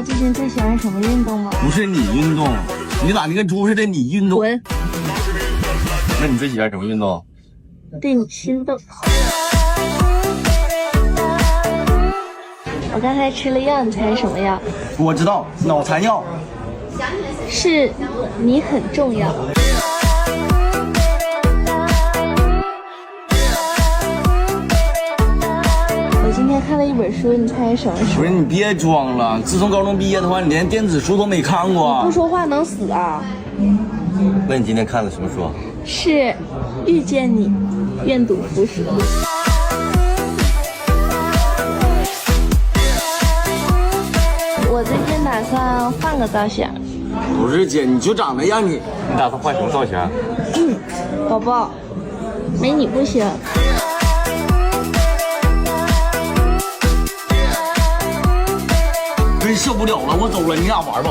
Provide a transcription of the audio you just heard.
最近最喜欢什么运动吗？不是你运动，你咋跟个猪似的？你运动。滚！那你最喜欢什么运动？对你心动。我刚才吃了药，你猜是什么药？我知道，脑残药。是你很重要。我今天看了一本书，你猜是什么书？不是你别装了，自从高中毕业的话，你连电子书都没看过。不说话能死啊！那你今天看的什么书？是遇见你，愿赌服输。我最近打算换个造型。不是姐，你就长那样，你打算换什么造型？宝宝，没你不行。真受不了了，我走了，你俩玩吧。